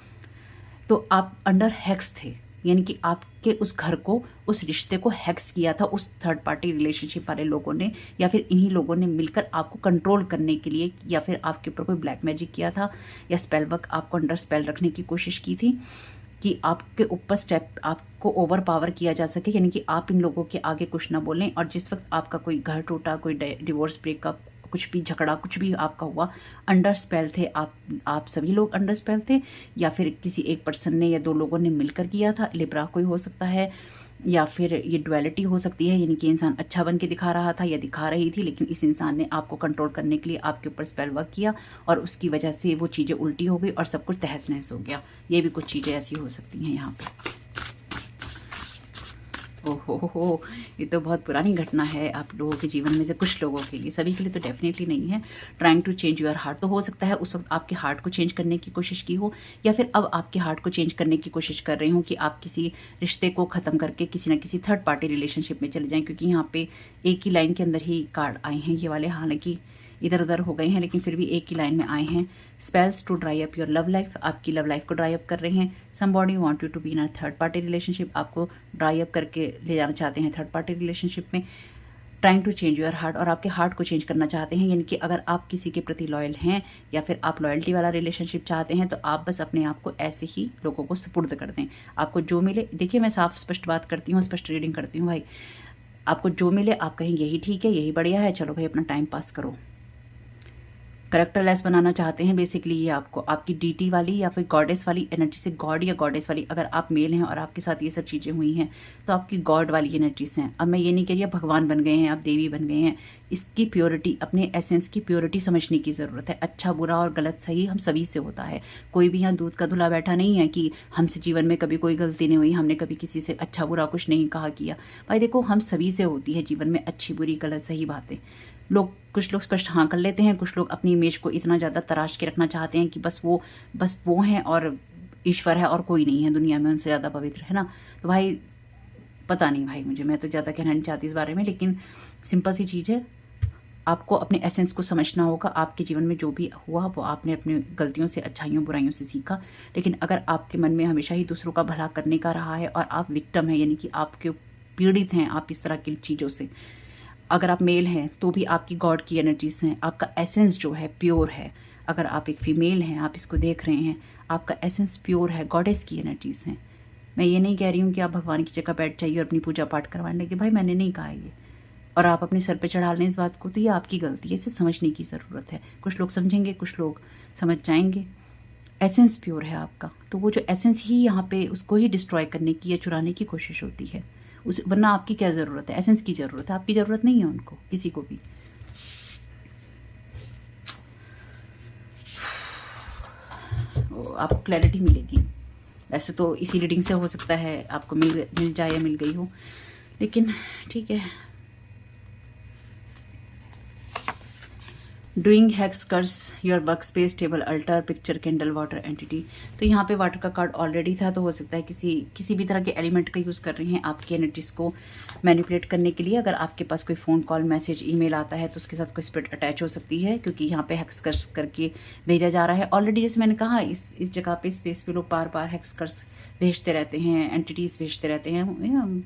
तो आप अंडर हेक्स थे, यानी कि आपके उस घर को, उस रिश्ते को हैक्स किया था उस थर्ड पार्टी रिलेशनशिप वाले लोगों ने, या फिर इन्हीं लोगों ने मिलकर आपको कंट्रोल करने के लिए, या फिर आपके ऊपर कोई ब्लैक मैजिक किया था या स्पेल वर्क आपको अंडर स्पेल रखने की कोशिश की थी कि आपके ऊपर स्टेप आपको ओवर पावर किया जा सके, यानी कि आप इन लोगों के आगे कुछ ना बोलें। और जिस वक्त आपका कोई घर टूटा, कोई डिवोर्स ब्रेकअप, कुछ भी झगड़ा, कुछ भी आपका हुआ, अंडर स्पेल थे आप सभी लोग अंडर स्पेल थे, या फिर किसी एक पर्सन ने या दो लोगों ने मिलकर किया था। लिब्रा कोई हो सकता है, या फिर ये डुअलिटी हो सकती है, यानी कि इंसान अच्छा बन के दिखा रहा था या दिखा रही थी, लेकिन इस इंसान ने आपको कंट्रोल करने के लिए आपके ऊपर स्पेल वर्क किया और उसकी वजह से वो चीज़ें उल्टी हो गई और सब कुछ तहस नहस हो गया। ये भी कुछ चीज़ें ऐसी हो सकती हैं यहाँ पे। ओहो, ये तो बहुत पुरानी घटना है आप लोगों के जीवन में से कुछ लोगों के लिए, सभी के लिए तो डेफिनेटली नहीं है। Trying to change your heart, तो हो सकता है उस वक्त आपके हार्ट को चेंज करने की कोशिश की हो, या फिर अब आपके हार्ट को चेंज करने की कोशिश कर रहे हो कि आप किसी रिश्ते को ख़त्म करके किसी न किसी थर्ड पार्टी रिलेशनशिप में चले जाएं, क्योंकि यहाँ पे एक ही लाइन के अंदर ही कार्ड आए हैं ये वाले, हालांकि इधर उधर हो गए हैं लेकिन फिर भी एक ही लाइन में आए हैं। Spells to dry up your love life, आपकी लव लाइफ को ड्राई अप कर रहे हैं। Somebody want you to be in a third party relationship, आपको ड्राई अप करके ले जाना चाहते हैं थर्ड पार्टी रिलेशनशिप में। Trying to change your heart, और आपके हार्ट को चेंज करना चाहते हैं, यानी कि अगर आप किसी के प्रति लॉयल हैं या फिर आप लॉयल्टी वाला रिलेशनशिप चाहते हैं तो आप बस अपने आप को ऐसे ही लोगों को सुपुर्द कर दें। आपको जो मिले, देखिए मैं साफ स्पष्ट बात करती हूँ, स्पष्ट रीडिंग करती हूँ भाई, आपको जो मिले आप कहें यही ठीक है, यही बढ़िया है, चलो भाई अपना टाइम पास करो। करेक्टरलेस बनाना चाहते हैं बेसिकली ये आपको, आपकी डीटी वाली या फिर गॉडेस वाली एनर्जी से, गॉड या गॉडेस वाली, अगर आप मेल हैं और आपके साथ ये सब चीज़ें हुई हैं तो आपकी गॉड वाली एनर्जीज हैं। अब मैं ये नहीं कह रही आप भगवान बन गए हैं, आप देवी बन गए हैं, इसकी प्योरिटी, अपने एसेंस की प्योरिटी समझने की ज़रूरत है। अच्छा बुरा और गलत सही हम सभी से होता है, कोई भी यहाँ दूध का धुला बैठा नहीं है कि हमसे जीवन में कभी कोई गलती नहीं हुई, हमने कभी किसी से अच्छा बुरा कुछ नहीं कहा किया। भाई देखो, हम सभी से होती है जीवन में अच्छी बुरी गलत सही बातें। कुछ लोग स्पष्ट हाँ कर लेते हैं, कुछ लोग अपनी इमेज को इतना ज़्यादा तराश के रखना चाहते हैं कि बस वो हैं और ईश्वर है और कोई नहीं है दुनिया में उनसे ज़्यादा पवित्र, है ना। तो भाई पता नहीं भाई, मैं तो ज़्यादा कहना नहीं चाहती इस बारे में, लेकिन सिंपल सी चीज़ है, आपको अपने एसेंस को समझना होगा। आपके जीवन में जो भी हुआ वो आपने अपनी गलतियों से, अच्छाइयों बुराइयों से सीखा, लेकिन अगर आपके मन में हमेशा ही दूसरों का भला करने का रहा है और आप विक्टिम हैं, यानी कि आपके पीड़ित हैं आप इस तरह की चीज़ों से, अगर आप मेल हैं तो भी आपकी गॉड की एनर्जीज हैं, आपका एसेंस जो है प्योर है। अगर आप एक फीमेल हैं, आप इसको देख रहे हैं, आपका एसेंस प्योर है, गॉडेस की एनर्जीज हैं। मैं ये नहीं कह रही हूँ कि आप भगवान की जगह बैठ जाइए और अपनी पूजा पाठ करवाने लगे, भाई मैंने नहीं कहा ये, और आप अपने सर पे चढ़ा लें इस बात को, तो ये आपकी गलती है, इसे समझने की ज़रूरत है। कुछ लोग समझेंगे, कुछ लोग समझ जाएंगे। एसेंस प्योर है आपका, तो वो जो एसेंस ही यहाँ पे उसको ही डिस्ट्रॉय करने की या चुराने की कोशिश होती है उस, वरना आपकी क्या ज़रूरत है, एसेंस की ज़रूरत है, आपकी ज़रूरत नहीं है उनको, किसी को भी। आपको क्लैरिटी मिलेगी। वैसे तो इसी रीडिंग से हो सकता है आपको मिल जाए या मिल गई हो, लेकिन ठीक है। Doing hexes curse your work space table altar picture candle water entity, तो यहाँ पे वाटर का कार्ड ऑलरेडी था, तो हो सकता है किसी भी तरह के एलिमेंट का यूज़ कर रहे हैं आपकी एनर्जीज को मैनिपुलेट करने के लिए। अगर आपके पास कोई फ़ोन कॉल मैसेज ईमेल आता है तो उसके साथ कोई स्पिरिट अटैच हो सकती है, क्योंकि यहाँ पे हैक्स कर्स करके भेजा जा रहा है ऑलरेडी। जैसे मैंने कहा, इस जगह पे स्पेस पे लोग बार बार हैक्स कर्स भेजते रहते हैं, एंटिटीज़ भेजते रहते हैं,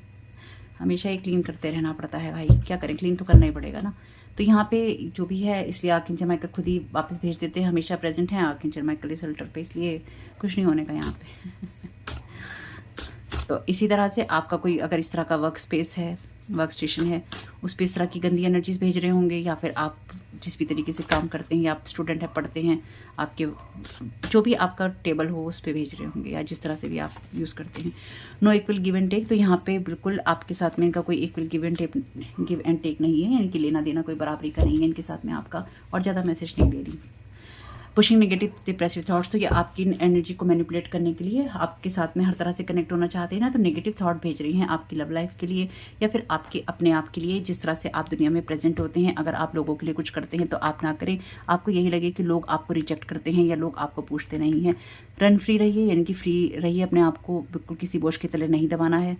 हमेशा ही क्लीन करते रहना पड़ता है भाई, क्या करें, क्लीन तो करना ही पड़ेगा ना। तो यहाँ पे जो भी है, इसलिए आर्कएंजल माइकल खुद ही वापस भेज देते हैं, हमेशा प्रेजेंट हैं आर्कएंजल माइकल इस अल्टर पे, इसलिए कुछ नहीं होने का यहाँ पे। तो इसी तरह से आपका कोई अगर इस तरह का वर्क स्पेस है, वर्क स्टेशन है, उस पर इस तरह की गंदी एनर्जीज भेज रहे होंगे, या फिर आप जिस भी तरीके से काम करते हैं, या आप स्टूडेंट हैं पढ़ते हैं, आपके जो भी आपका टेबल हो उस पर भेज रहे होंगे, या जिस तरह से भी आप यूज़ करते हैं। No equal give and take, तो यहाँ पे बिल्कुल आपके साथ में इनका कोई इक्वल गिव एंड टेक नहीं है, यानी कि लेना देना कोई बराबरी का नहीं है इनके साथ में आपका, और ज़्यादा मैसेज नहीं ले रही। पुशिंग नेगेटिव डिप्रेसिव थॉट्स, तो ये आपकी एनर्जी को मैनिपुलेट करने के लिए आपके साथ में हर तरह से कनेक्ट होना चाहते हैं ना, तो नेगेटिव थॉट भेज रही हैं आपकी लव लाइफ के लिए या फिर आपके अपने आप के लिए। जिस तरह से आप दुनिया में प्रेजेंट होते हैं, अगर आप लोगों के लिए कुछ करते हैं तो आप ना करें, आपको यही लगे कि लोग आपको रिजेक्ट करते हैं या लोग आपको पूछते नहीं हैं। रन फ्री रहिए, यानी कि फ्री रहिए, अपने आप को बिल्कुल किसी बोझ के तले नहीं दबाना है।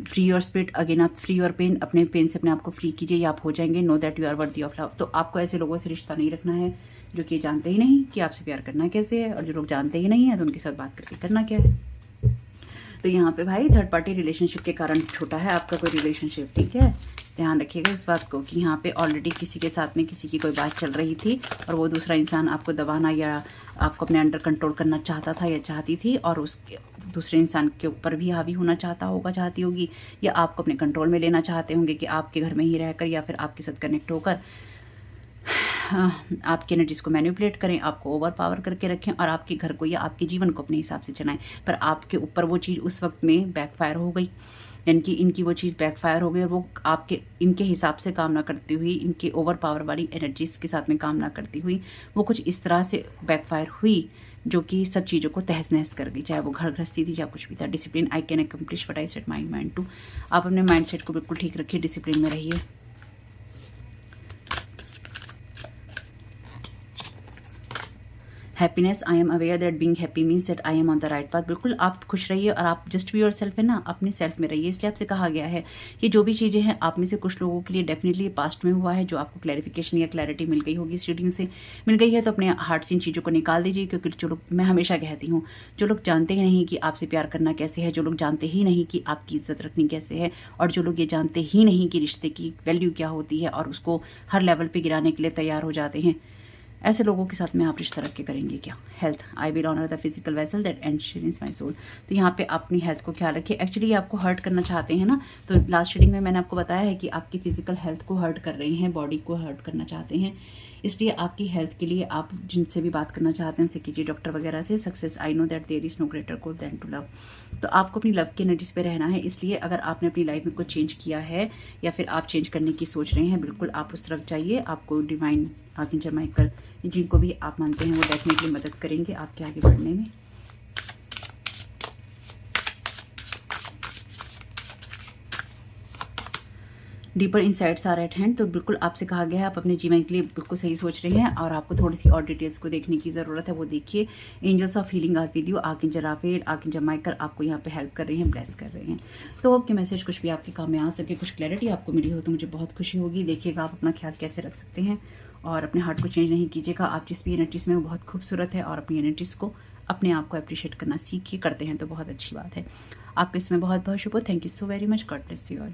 फ्री योर स्पिरिट, अगेन आप फ्री योर पेन, अपने पेन से अपने आप को फ्री कीजिए या आप हो जाएंगे। Know that you are worthy of love, तो आपको ऐसे लोगों से रिश्ता नहीं रखना है जो कि जानते ही नहीं कि आपसे प्यार करना कैसे है, और जो लोग जानते ही नहीं है तो उनके साथ बात करके करना क्या है। तो यहाँ पे भाई थर्ड पार्टी रिलेशनशिप के कारण छोटा है आपका कोई रिलेशनशिप, ठीक है। ध्यान रखिएगा इस बात को कि यहाँ पे ऑलरेडी किसी के साथ में किसी की कोई बात चल रही थी और वो दूसरा इंसान आपको दबाना या आपको अपने अंडर कंट्रोल करना चाहता था या चाहती थी, और उसके दूसरे इंसान के ऊपर भी हावी होना चाहता होगा, चाहती होगी, या आपको अपने कंट्रोल में लेना चाहते होंगे कि आपके घर में ही रहकर या फिर आपके साथ कनेक्ट होकर आपकी एनर्जीज को मैनिपुलेट करें, आपको ओवर पावर करके रखें और आपके घर को या आपके जीवन को अपने हिसाब से चलाएं। पर आपके ऊपर वो चीज़ उस वक्त में बैकफायर हो गई, यानी कि इनकी वो चीज़ बैकफायर हो गई और वो आपके इनके हिसाब से काम ना करती हुई, इनके ओवर पावर वाली एनर्जीज के साथ में काम ना करती हुई, वो कुछ इस तरह से बैकफायर हुई जो कि सब चीज़ों को तहस नहस कर गई, चाहे वो घर गृहस्थी थी या कुछ भी था। Discipline, I can accomplish what I set my mind to. आप अपने माइंड सेट को बिल्कुल ठीक रखिए, डिसिप्लिन में रहिए। Happiness, I am aware that being happy means that I am on the right path. बिल्कुल आप खुश रहिए और आप जस्ट बी योर सेल्फ है ना, अपने सेल्फ में रहिए। इसलिए आपसे कहा गया है कि जो भी चीज़ें हैं आप में से कुछ लोगों के लिए डेफिनेटली पास्ट में हुआ है, जो आपको क्लैरिफिकेशन या क्लैरिटी मिल गई होगी, इस रीडिंग से मिल गई है, तो अपने हार्ट से इन चीज़ों को निकाल दीजिए। क्योंकि जो लोग, मैं हमेशा कहती हूँ, जो लोग जानते ही नहीं कि आपसे प्यार करना कैसे है, जो लोग जानते ही नहीं कि आपकी इज्जत रखनी कैसे है, और जो लोग ये जानते ही नहीं कि रिश्ते की वैल्यू क्या होती है और उसको हर लेवल पर गिराने के लिए तैयार हो जाते हैं, ऐसे लोगों के साथ में आप रिश्ता रख के करेंगे क्या। Health, I will honour the physical vessel that insurance my soul. तो यहाँ पे अपनी हेल्थ को ख्याल रखिए। एक्चुअली आपको हर्ट करना चाहते हैं ना, तो लास्ट रीडिंग में मैंने आपको बताया है कि आपकी फिजिकल हेल्थ को हर्ट कर रहे हैं, बॉडी को हर्ट करना चाहते हैं। इसलिए आपकी हेल्थ के लिए आप जिनसे भी बात करना चाहते हैं उनसे कीजिए, डॉक्टर वगैरह से। Success, I know that there is no greater goal than to love. तो आपको अपनी लव की एनर्जीज पे रहना है। इसलिए अगर आपने अपनी लाइफ में कुछ चेंज किया है या फिर आप चेंज करने की सोच रहे हैं, बिल्कुल आप उस तरफ जाइए। आपको डिवाइन आर्कएंजल माइकल, जिनको भी आप मानते हैं, वो डेफिनेटली मदद करेंगे आपके आगे बढ़ने में। Deeper insights are at hand. तो बिल्कुल आपसे कहा गया है आप अपने जीवन के लिए बिल्कुल सही सोच रहे हैं और आपको थोड़ी सी और डिटेल्स को देखने की ज़रूरत है, वो देखिए। Angels of healing are with you, archangel Raphael, archangel Michael आपको यहाँ पे हेल्प कर रहे हैं, ब्लेस कर रहे हैं। तो आपके मैसेज कुछ भी आपके काम में आ सके, कुछ क्लैरिटी आपको मिली हो तो मुझे बहुत खुशी होगी। देखिएगा आप अपना ख्याल कैसे रख सकते हैं और अपने हार्ट को चेंज नहीं कीजिएगा। आप जिस भी एनर्जीज में वो बहुत खूबसूरत है और अपनी एनर्जीज को, अपने आप को अप्रिशिएट करना सीखिए, करते हैं तो बहुत अच्छी बात है। आपके इसमें बहुत बहुत शुभ हो। Thank you so very much. God bless you all.